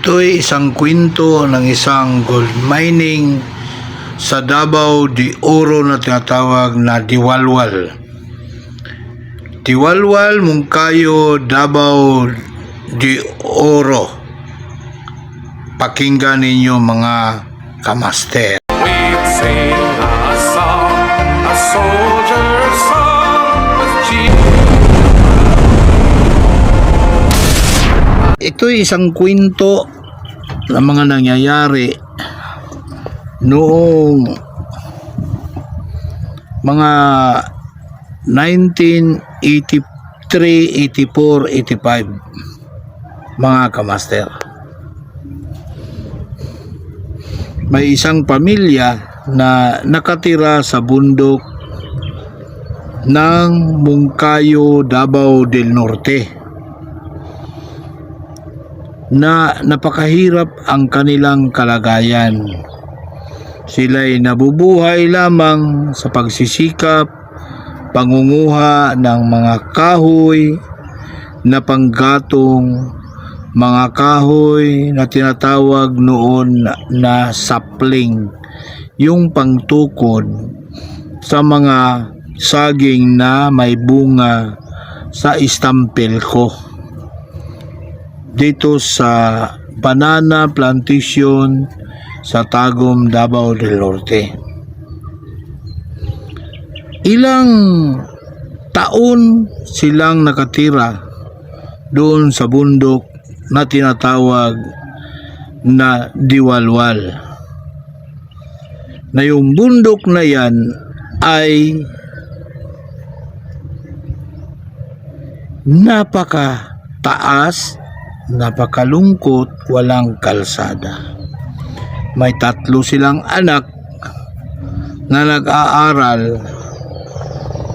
Ito'y isang kwento ng isang gold mining sa Davao de Oro na tinatawag na Diwalwal. Diwalwal, Mungkayo, Davao de Oro. Pakinggan ninyo mga kamaster. We'd sing a song, a soldier's song with Jesus. Ito'y isang kwento ng mga nangyayari noong mga 1983, 84, 85 mga kamaster. May isang pamilya na nakatira sa bundok ng Mungkayo, Davao del Norte, na napakahirap ang kanilang kalagayan. Sila'y nabubuhay lamang sa pagsisikap, pangunguha ng mga kahoy na panggatong, mga kahoy na tinatawag noon na sapling, yung pangtukod sa mga saging na may bunga sa istampel-ko dito sa banana plantation sa Tagum, Davao del Norte. Ilang taon silang nakatira doon sa bundok na tinatawag na Diwalwal. Na yung bundok na yan ay napakataas, napakalungkot, walang kalsada. May 3 silang anak na nag-aaral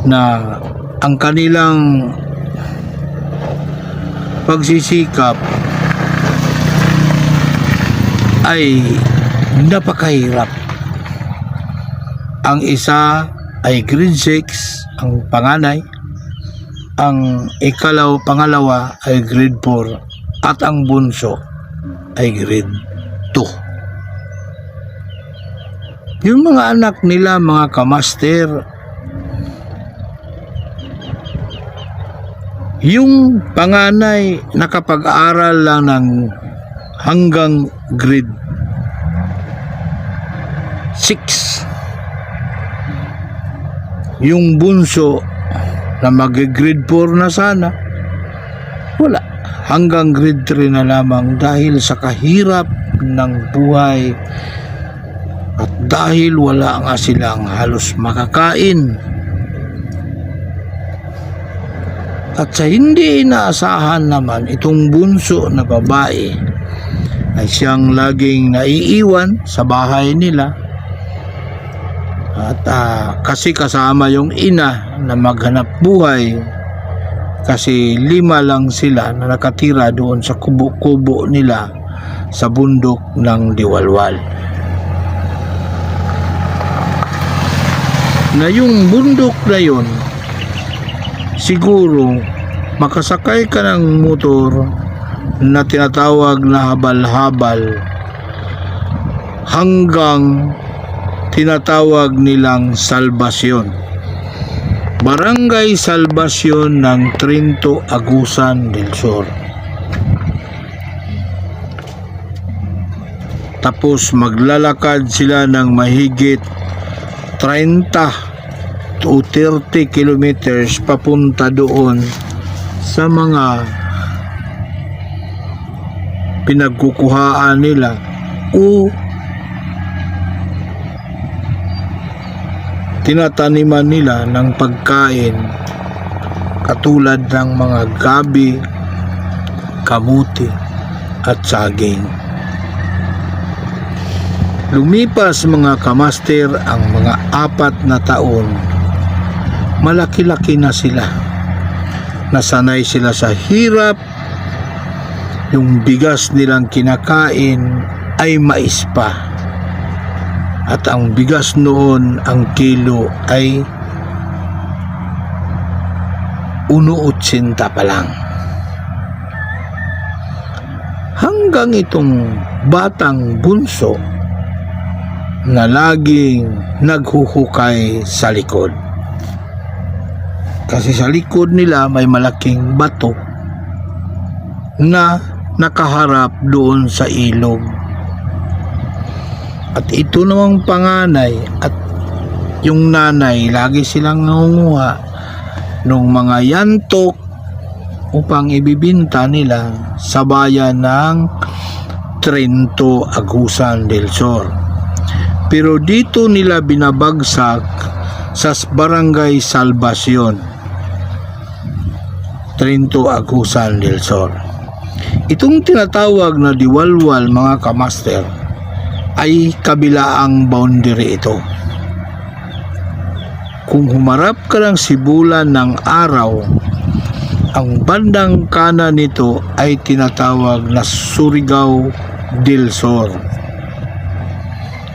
na ang kanilang pagsisikap ay napakahirap. Ang isa ay grade 6, ang panganay. Ang pangalawa ay grade 4 at ang bunso ay grade 2. Yung mga anak nila, mga kamaster, yung panganay nakapag-aral lang ng hanggang grade 6. Yung bunso na mag-grade 4 na sana, wala. Hanggang grade 3 na lamang dahil sa kahirap ng buhay at dahil wala nga silang halos makakain. At sa hindi inaasahan naman, itong bunso na babae ay siyang laging naiiwan sa bahay nila. At kasi kasama yung ina na maghanap buhay, kasi 5 lang sila na nakatira doon sa kubo-kubo nila sa bundok ng Diwalwal. Na yung bundok na yun, siguro makasakay ka ng motor na tinatawag na habal-habal hanggang tinatawag nilang Salvacion, Barangay Salvacion ng Trinto, Agusan del Sur. Tapos maglalakad sila ng mahigit 30 to 30 kilometers papunta doon sa mga pinagkukuhaan nila o tinataniman nila ng pagkain katulad ng mga gabi, kamuti at saging. Lumipas mga kamaster ang mga 4 na taon, malaki-laki na sila. Nasanay sila sa hirap. Yung bigas nilang kinakain ay mais pa. At ang bigas noon, ang kilo ay 1.80 pa lang. Hanggang itong batang bunso na laging naghuhukay sa likod. Kasi sa likod nila may malaking bato na nakaharap doon sa ilog. At ito namang panganay at yung nanay, lagi silang nangunguha ng mga yantok upang ibibinta nila sa bayan ng Trento, Agusan del Sur. Pero dito nila binabagsak sa Barangay Salvacion, Trento, Agusan del Sur. Itong tinatawag na diwalwal, mga kamaster, ay kabilaang boundary ito. Kung humarap ka ng sibulan ng araw, ang bandang kanan nito ay tinatawag na Surigao del Sur.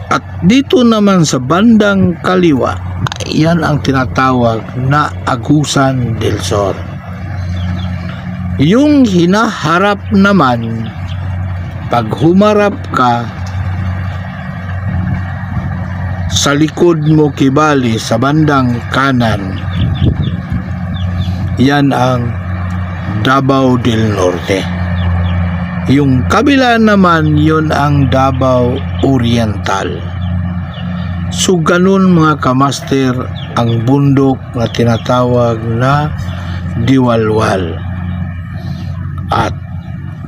At dito naman sa bandang kaliwa, yan ang tinatawag na Agusan del Sur. Yung hinaharap naman, pag humarap ka, sa likod mo kibali sa bandang kanan, yan ang Davao del Norte. Yung kabila naman, yun ang Davao Oriental. So ganun, mga kamaster, ang bundok na tinatawag na Diwalwal. At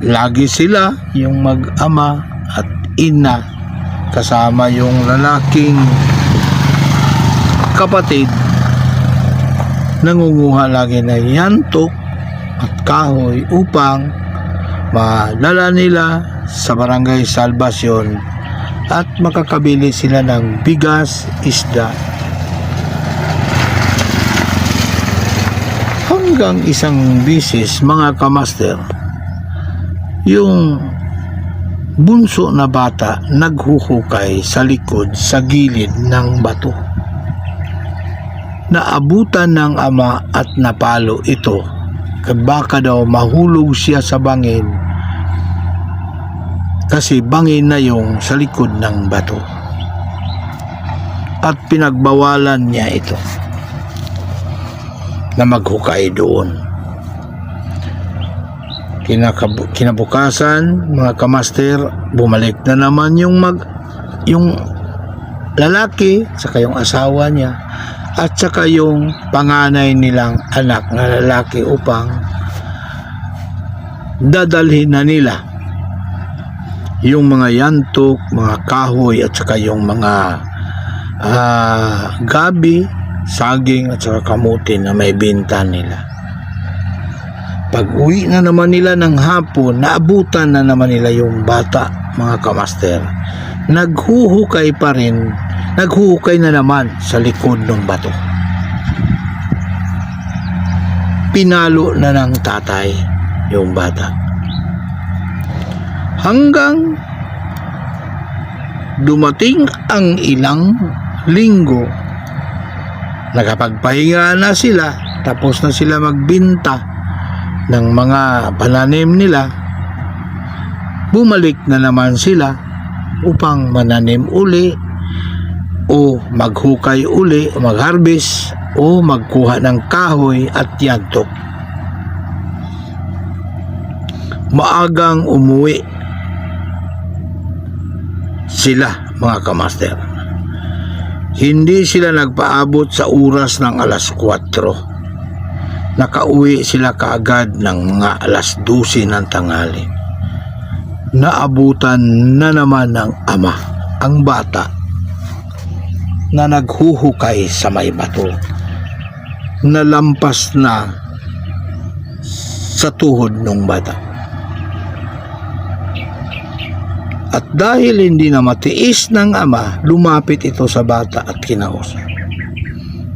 lagi sila, yung mag-ama at ina, kasama yung lalaking kapatid, nangunguha lagi ng yantok at kahoy upang madala nila sa Barangay Salvacion at makakabili sila ng bigas, isda. Hanggang isang bisis, mga kamaster, yung bunso na bata naghuhukay sa likod sa gilid ng bato. Naabutan ng ama at napalo ito. Baka daw mahulog siya sa bangin kasi bangin na yung sa likod ng bato. At pinagbawalan niya ito na maghukay doon. Kinabukasan, mga kamaster, bumalik na naman yung lalaki saka yung asawa niya at saka yung panganay nilang anak na lalaki upang dadalhin na nila yung mga yantok, mga kahoy at saka yung mga gabi, saging at saka kamuti na may binta nila. Pag uwi na naman nila ng hapon, naabutan na naman nila yung bata, mga kamaster. Naghuhukay pa rin, naghuhukay na naman sa likod ng bato. Pinalo na ng tatay yung bata. Hanggang dumating ang ilang linggo, nakapagpahinga na sila, tapos na sila magbinta ng mga pananim nila, bumalik na naman sila upang mananim uli o maghukay uli o magharvest o magkuha ng kahoy at yantok. Maagang umuwi sila, mga kamaster. Hindi sila nagpaabot sa oras ng alas 4. Nakauwi sila kaagad ng mga alas 12 ng tanghali. Naabutan na naman ng ama ang bata na naghuhukay sa may bato. Nalampas na sa tuhod ng bata. At dahil hindi na matiis ng ama, lumapit ito sa bata at kinausap.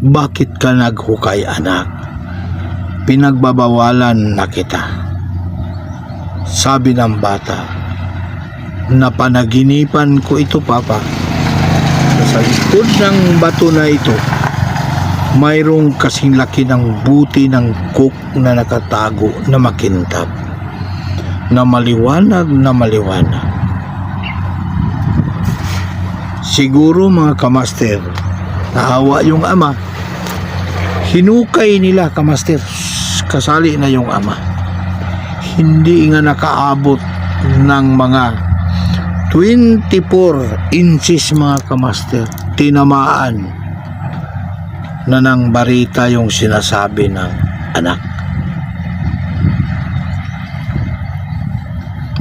Bakit ka naghukay, anak? Pinagbabawalan na kita. Sabi ng bata, napanaginipan ko ito, papa. Sa likod ng bato na ito, mayroong kasing laki ng buti ng cook na nakatago na makintab. na maliwanag na maliwanag. Siguro mga kamaster, naawa yung ama, hinukay nila kamaster, kasali na yung ama. Hindi nga nakaabot ng mga 24 inches mga kamaster, tinamaan na ng barita yung sinasabi ng anak.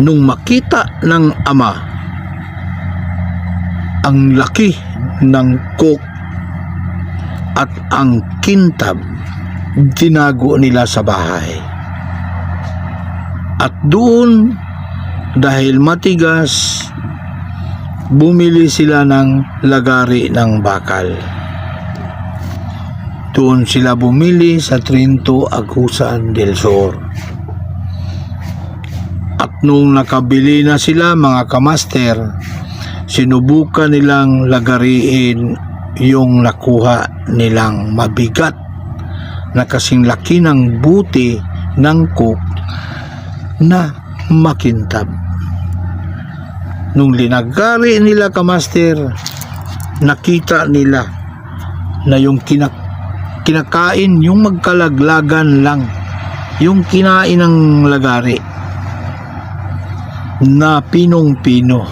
Nung makita ng ama ang laki ng coke at ang kintab, tinago nila sa bahay. At doon, dahil matigas, bumili sila ng lagari ng bakal. Doon sila bumili sa Trinto, Agusan del Sur. At nung nakabili na sila mga kamaster, sinubukan nilang lagariin yung nakuha nilang mabigat na kasing laki ng buti ng coke na makintab. Nung linagari nila kamaster, nakita nila na yung kinakain, yung magkalaglagan lang, yung kinain ng lagari na pinong-pino.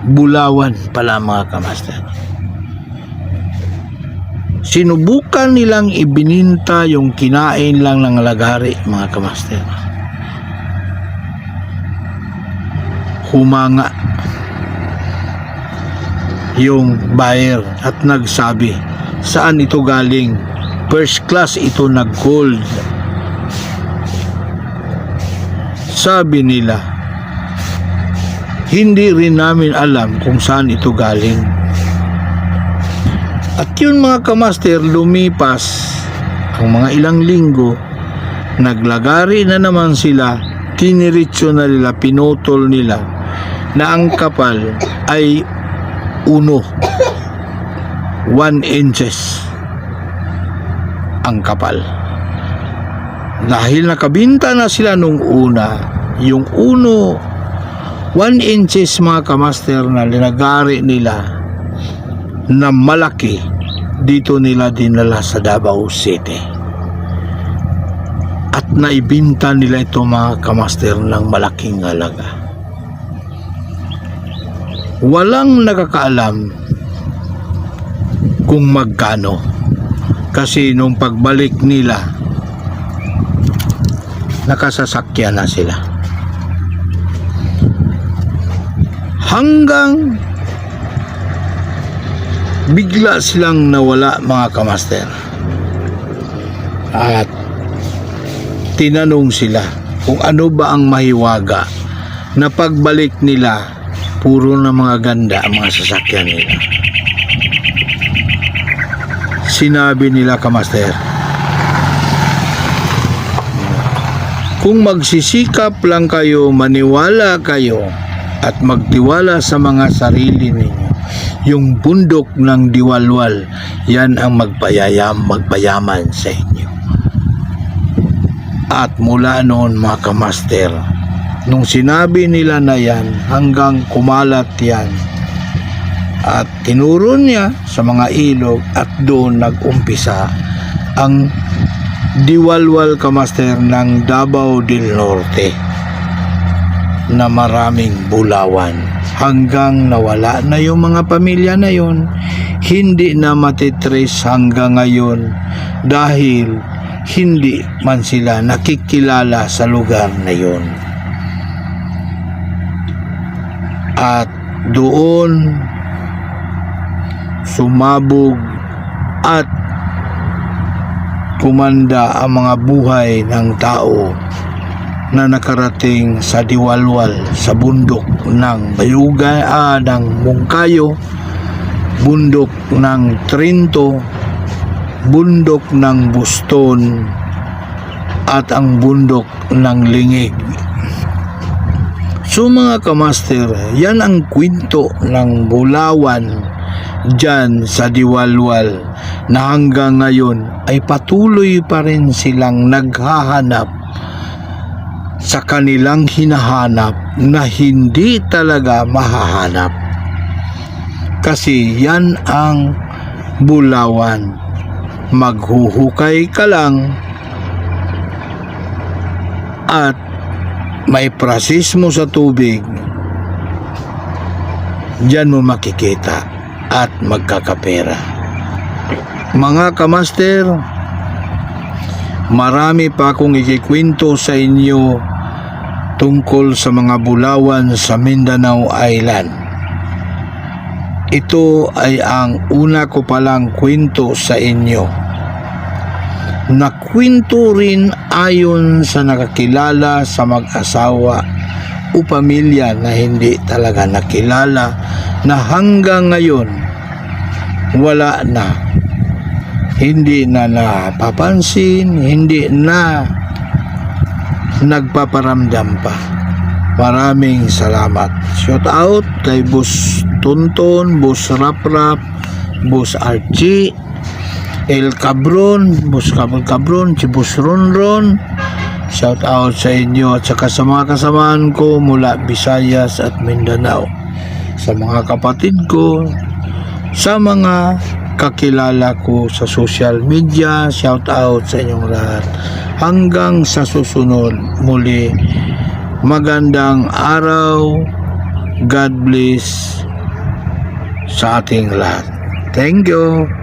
Bulawan pala mga kamaster. Sinubukan nilang ibininta yung kinain lang ng lagari mga kamaster. Humanga yung buyer at nagsabi, saan ito galing? First class ito na gold. Sabi nila, hindi rin namin alam kung saan ito galing. At yun mga kamaster, lumipas ang mga ilang linggo, naglagari na naman sila, tiniritso na nila, pinutol nila na ang kapal ay 1 inches ang kapal. Dahil nakabinta na sila nung una, yung 1 inches mga kamaster na linagari nila na malaki, dito nila dinala sa Davao City. At naibinta nila ito mga kamaster ng malaking halaga. Walang nakakaalam kung magkano, kasi nung pagbalik nila, nakasasakyan na sila. Hanggang bigla silang nawala mga kamaster. At tinanong sila kung ano ba ang mahiwaga na pagbalik nila, puro na mga ganda ang mga sasakyan nila. Sinabi nila kamaster, kung magsisikap lang kayo, maniwala kayo at magtiwala sa mga sarili ninyo, yung bundok ng Diwalwal, yan ang magpayaman sa inyo. At mula noon mga kamaster, nung sinabi nila na yan, hanggang kumalat yan, at tinuro niya sa mga ilog, at doon nag-umpisa ang Diwalwal kamaster ng Davao del Norte na maraming bulawan, hanggang nawala na yung mga pamilya na yon, hindi na matitrace hanggang ngayon dahil hindi man sila nakikilala sa lugar na yon. At doon sumabog at kumanda ang mga buhay ng tao na nakarating sa Diwalwal, sa bundok ng ng Mungkayo, bundok ng Trinto, bundok ng Buston, at ang bundok ng Lingig. So mga kamaster, yan ang kwento ng Bulawan dyan sa Diwalwal, na hanggang ngayon ay patuloy pa rin silang naghahanap sa kanilang hinahanap na hindi talaga mahahanap. Kasi yan ang bulawan. Maghuhukay ka lang at may prasis mo sa tubig, diyan mo makikita at magkakapera. Mga kamaster, marami pa akong ikikwento sa inyo tungkol sa mga bulawan sa Mindanao Island. Ito ay ang una ko palang kwento sa inyo. Nakwento rin ayon sa nakakilala sa mag-asawa o pamilya na hindi talaga nakilala na hanggang ngayon wala na. Hindi na napapansin, hindi na nagpaparamdam pa. Maraming salamat. Shout out kay Boss Tonton, Boss Raprap, Boss Archie, El Cabron, Boss Cabron, si Boss Ronron. Shout out sa inyo at saka sa mga kasamaan ko mula Visayas at Mindanao. Sa mga kapatid ko, sa mga kakilala ko sa social media, shout out sa inyong lahat. Hanggang sa susunod muli, magandang araw, God bless sa ating lahat. Thank you.